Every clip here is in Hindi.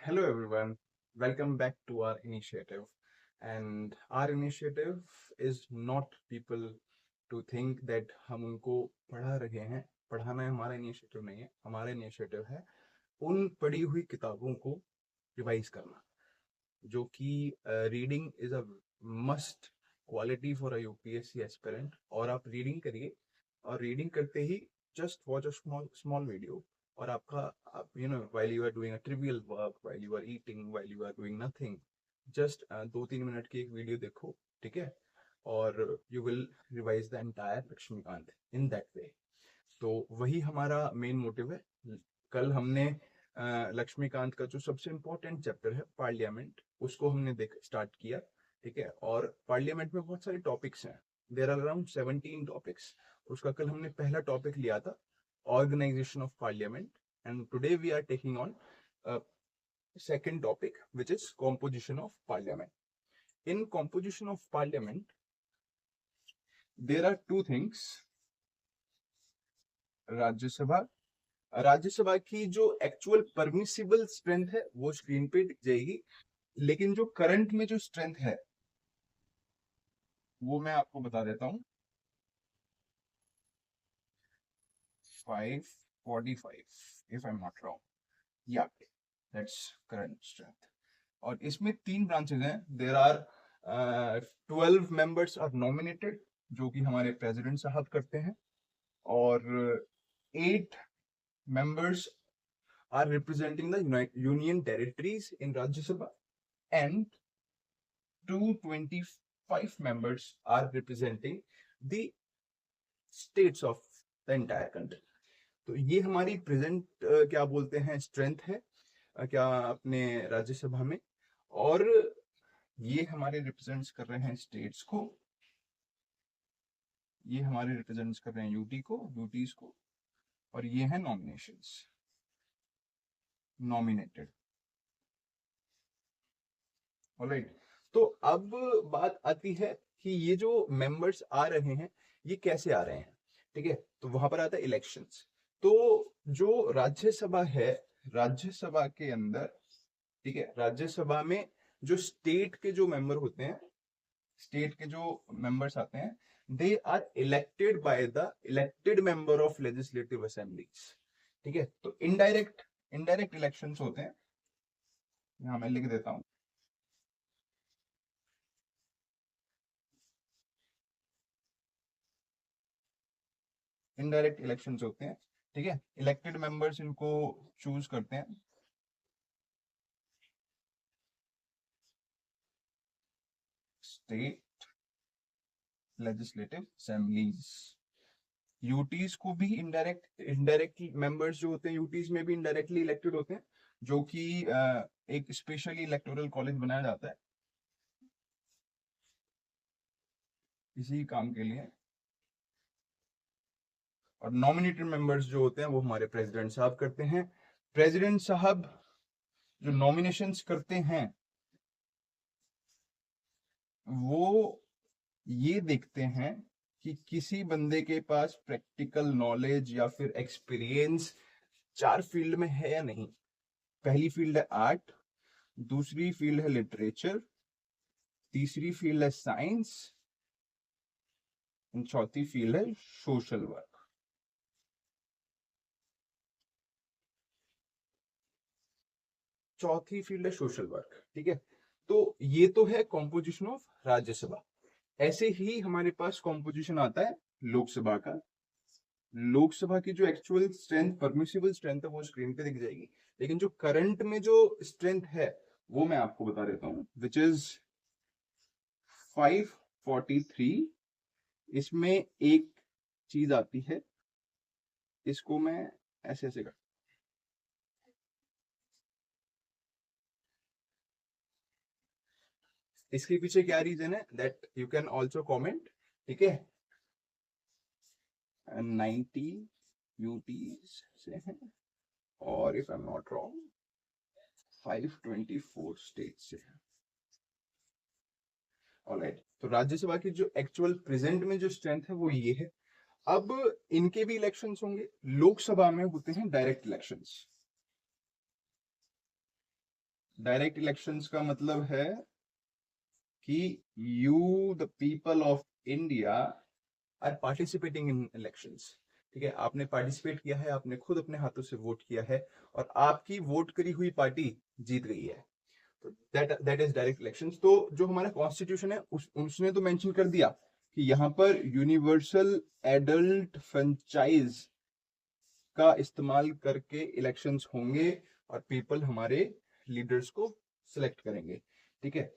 Hello everyone, welcome back to our initiative. And our initiative is not people to think that हम उनको पढ़ा रहे हैं. पढ़ाना हमारा इनिशिएटिव नहीं है. हमारा इनिशिएटिव है उन पढ़ी हुई किताबों को रिवाइज करना, जो कि reading is a must quality for a UPSC aspirant. और आप रीडिंग करिए, और रीडिंग करते ही just watch a small small video, और आपका आप while you are doing a trivial work, while you are eating, while you are doing nothing, just 2-3 minute की एक वीडियो देखो, ठीक है. और you will revise the entire Laxmikanth in that way. तो वही हमारा मेन मोटिव है. कल हमने लक्ष्मीकांत का जो सबसे इम्पोर्टेंट चैप्टर है पार्लियामेंट, उसको हमने देख स्टार्ट किया, ठीक है. और पार्लियामेंट में बहुत सारे टॉपिक्स हैं. There are around 17 topics. उसका कल हमने पहला टॉपिक लिया था, organisation of parliament. And today we are taking on second topic, which is composition of parliament. In composition of parliament, there are two things. Rajya Sabha, Rajya Sabha की जो एक्चुअल परमिसिबल स्ट्रेंथ है वो स्क्रीन पे दिख जाएगी, लेकिन जो करंट में जो स्ट्रेंथ है वो मैं आपको बता देता हूँ. 545 if I am not wrong. या दैट्स करंट स्ट्रेंथ. और इसमें 3 ब्रांचेस हैं. There are 12 members are nominated, जो कि हमारे प्रेसिडेंट साहब करते हैं. और 8 members are representing the union territories in Rajya Sabha, and 225 members are representing the states of the entire country. तो ये हमारी प्रेजेंट क्या बोलते हैं स्ट्रेंथ है क्या अपने राज्यसभा में. और ये हमारे रिप्रेजेंट्स कर रहे हैं स्टेट्स को, ये हमारे रिप्रेजेंट्स कर रहे हैं यूटी को, यूटीज को, और ये है नॉमिनेशंस, नॉमिनेटेड. ऑलराइट. तो अब बात आती है कि ये जो मेंबर्स आ रहे हैं ये कैसे आ रहे हैं, ठीक है. तो वहां पर आता है इलेक्शंस. तो जो राज्यसभा है, राज्यसभा के अंदर, ठीक है, राज्यसभा में जो स्टेट के जो मेंबर होते हैं, स्टेट के जो मेंबर्स आते हैं, they are elected by the elected member of legislative assemblies, ठीक है. तो इनडायरेक्ट इनडायरेक्ट इलेक्शंस होते हैं. यहाँ मैं लिख देता हूँ. इनडायरेक्ट इलेक्शंस होते हैं, ठीक है. इलेक्टेड मेंबर्स इनको चूज करते हैं. State legislative assemblies. यूटीज को भी इनडायरेक्ट मेंबर्स जो होते हैं यूटीज में भी इनडायरेक्टली इलेक्टेड होते हैं, जो कि एक स्पेशली इलेक्टोरल कॉलेज बनाया जाता है इसी काम के लिए. और नॉमिनेटेड मेंबर्स जो होते हैं वो हमारे प्रेसिडेंट साहब करते हैं. प्रेसिडेंट साहब जो नॉमिनेशंस करते हैं वो ये देखते हैं कि किसी बंदे के पास प्रैक्टिकल नॉलेज या फिर एक्सपीरियंस 4 फील्ड में है या नहीं. पहली फील्ड है आर्ट, दूसरी फील्ड है लिटरेचर, तीसरी फील्ड है साइंस, चौथी फील्ड है सोशल वर्क. चौथी फील्ड है सोशल वर्क, ठीक है. तो ये तो है कॉम्पोजिशन ऑफ राज्यसभा. ऐसे ही हमारे पास कॉम्पोजिशन आता है लोकसभा का. लोकसभा की जो एक्चुअल स्ट्रेंथ, परमिसिबल स्ट्रेंथ है, वो स्क्रीन पे दिख जाएगी. लेकिन जो करंट में जो स्ट्रेंथ है वो मैं आपको बता देता हूँ, विच इज 543. इसमें एक चीज आती है, इसको मैं ऐसे ऐसे कर, इसके पीछे क्या रीजन है that you can also comment, ठीक है. 90 यूटीज से है, और if I am not wrong 524 state से है. ऑलराइट. तो राज्यसभा की जो एक्चुअल प्रेजेंट में जो स्ट्रेंथ है वो ये है. अब इनके भी इलेक्शंस होंगे. लोकसभा में होते हैं डायरेक्ट इलेक्शंस. डायरेक्ट इलेक्शंस का मतलब है कि you the people of India are participating in elections. ठीक है, आपने पार्टिसिपेट किया है, आपने खुद अपने हाथों से वोट किया है और आपकी वोट करी हुई पार्टी जीत गई है। तो दैट इज डायरेक्ट इलेक्शंस। तो जो हमारा कॉन्स्टिट्यूशन है उसने तो मेंशन कर दिया कि यहाँ पर यूनिवर्सल एडल्ट फ्रेंचाइज का इस्तेमाल करके इलेक्शंस होंगे और पीपल हमारे लीडर्स को सिलेक्ट करेंगे। ठीक है,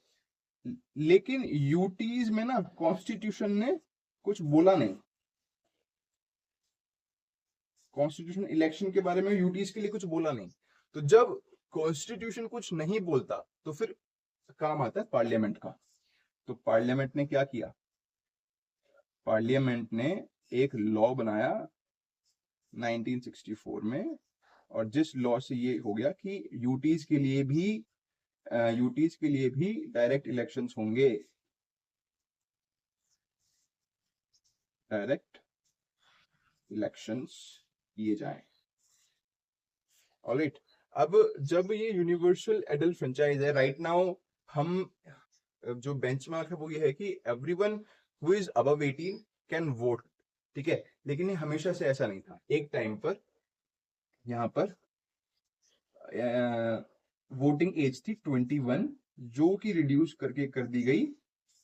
लेकिन यूटीज में ना कॉन्स्टिट्यूशन ने कुछ बोला नहीं। कॉन्स्टिट्यूशन इलेक्शन के बारे में यूटीज के लिए कुछ बोला नहीं। तो जब कॉन्स्टिट्यूशन कुछ नहीं बोलता तो फिर काम आता है पार्लियामेंट का। तो पार्लियामेंट ने क्या किया, पार्लियामेंट ने एक लॉ बनाया 1964 में, और जिस लॉ से ये हो गया कि यूटीज के लिए भी डायरेक्ट इलेक्शंस होंगे, डायरेक्ट इलेक्शंस किए जाए। ऑलराइट, अब जब ये यूनिवर्सल एडल्ट फ्रेंचाइज है, राइट नाउ हम जो बेंचमार्क है वो ये है कि everyone who is above 18 can vote. ठीक है, लेकिन ये हमेशा से ऐसा नहीं था। एक टाइम पर यहाँ पर वोटिंग एज थी 21, जो कि रिड्यूस करके कर दी गई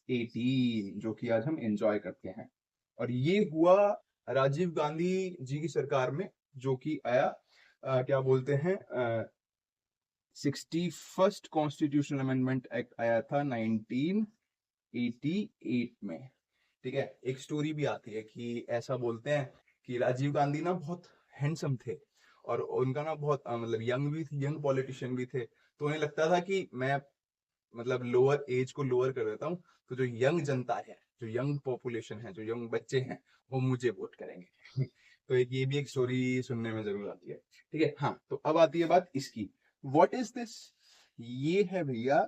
18, जो कि आज हम एंजॉय करते हैं। और ये हुआ राजीव गांधी जी की सरकार में, जो कि आया क्या बोलते हैं 61st कॉन्स्टिट्यूशनल अमेंडमेंट एक्ट आया था 1988 में। ठीक है, एक स्टोरी भी आती है कि ऐसा बोलते हैं कि राजीव गांधी ना बहुत हैंडसम थे और उनका ना बहुत मतलब यंग भी थे, यंग पॉलिटिशियन भी थे। तो उन्हें लगता था कि मैं मतलब लोअर एज को लोअर कर देता हूँ, तो जो यंग जनता है, जो यंग पॉपुलेशन है, जो यंग बच्चे हैं, वो मुझे वोट करेंगे। तो एक ये भी एक स्टोरी सुनने में जरूर आती है। ठीक है, हाँ, तो अब आती है बात इसकी, व्हाट इज दिस। ये है भैया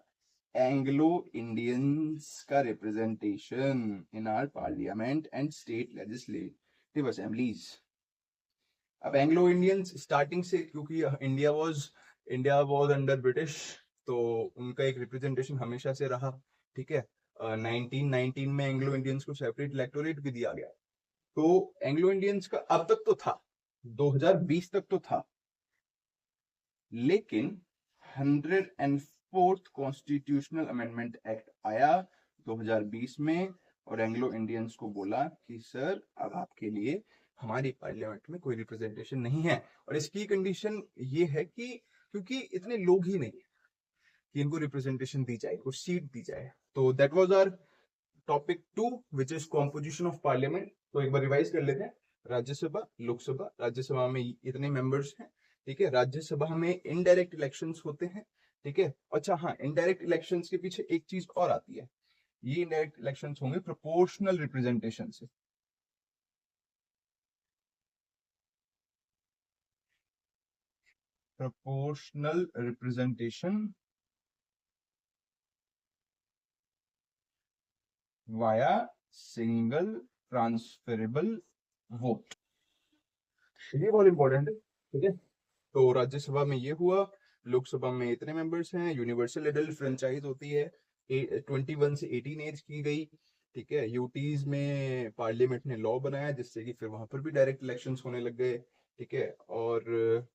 एंग्लो इंडियंस का representation in our parliament and state legislative assemblies. अब एंग्लो इंडियंस स्टार्टिंग से, क्योंकि इंडिया वाज अंडर ब्रिटिश, तो उनका एक रिप्रेजेंटेशन हमेशा से रहा। ठीक है, 1919 में एंग्लो इंडियंस को सेपरेट इलेक्टोरेट भी दिया गया। तो एंग्लो इंडियंस का अब तक तो था, 2020 तक तो था, लेकिन 104th कॉन्स्टिट्यूशनल अमेंडमेंट एक्ट आया 2020 में और एंग्लो इंडियंस को बोला कि सर अब आपके लिए हमारी पार्लियामेंट में कोई रिप्रेजेंटेशन नहीं है। और इसकी कंडीशन ये है कि क्योंकि इतने लोग ही नहीं है कि इनको रिप्रेजेंटेशन दी जाए, कुछ सीट दी जाए। तो that was our topic 2 which is composition of parliament. तो एक बार रिवाइज कर लेते हैं। राज्यसभा, लोकसभा, राज्यसभा में इतने मेंबर्स हैं। ठीक है, राज्यसभा में इनडायरेक्ट इलेक्शंस होते हैं। ठीक है, अच्छा हाँ, इनडायरेक्ट इलेक्शंस के पीछे एक चीज और आती है, ये इनडायरेक्ट इलेक्शंस होंगे प्रोपोर्शनल रिप्रेजेंटेशन से। Proportional representation via single transferable vote, ये बहुत इंपॉर्टेंट है। ठीक है, तो राज्यसभा में ये हुआ, लोकसभा में इतने मेंबर्स हैं, यूनिवर्सल एडल्ट फ्रेंचाइज होती है 21 से 18 एज की गई। ठीक है, यूटीज में पार्लियामेंट ने लॉ बनाया जिससे कि फिर वहां पर भी डायरेक्ट इलेक्शंस होने लग गए। ठीक है, और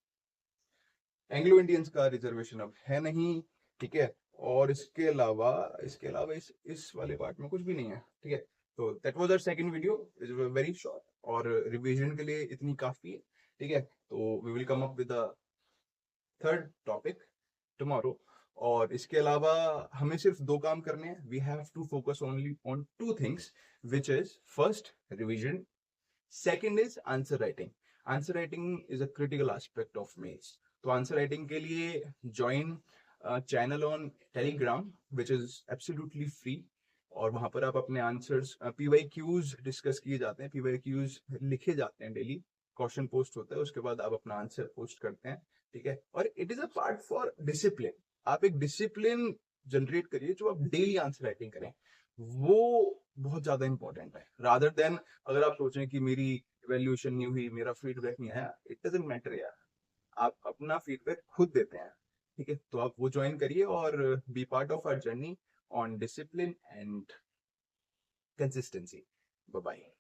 एंग्लो इंडियंस का रिजर्वेशन अब है नहीं। ठीक है, और इसके अलावा इस वाले पार्ट में कुछ भी नहीं है। ठीक है, तो that was our second video, is very short और रिवीजन के लिए इतनी काफी है। ठीक है, तो we will come up with third topic tomorrow. और इसके अलावा हमें सिर्फ दो काम करने हैं। We have to focus only on two things, which is first revision, second is answer writing. Answer writing is a critical aspect of mains. तो आंसर राइटिंग के लिए join channel on Telegram which is absolutely free, और वहां पर आप अपने आंसर्स, पीवाईक्यूज डिस्कस किए जाते हैं, पीवाईक्यूज लिखे जाते हैं डेली, क्वेश्चन पोस्ट होता है, उसके बाद आप अपना आंसर पोस्ट करते हैं। ठीक है, और it is a part for discipline. आप एक डिसिप्लिन जनरेट करिए जो आप डेली आंसर राइटिंग करें, वो बहुत ज्यादा इंपॉर्टेंट है। रादर देन अगर आप सोचें कि मेरी इवेल्यूएशन नहीं हुई, मेरा फीडबैक नहीं आया, इट डजंट मैटर यार, आप अपना फीडबैक खुद देते हैं। ठीक है, तो आप वो ज्वाइन करिए और be part of our journey on discipline and consistency. Bye bye.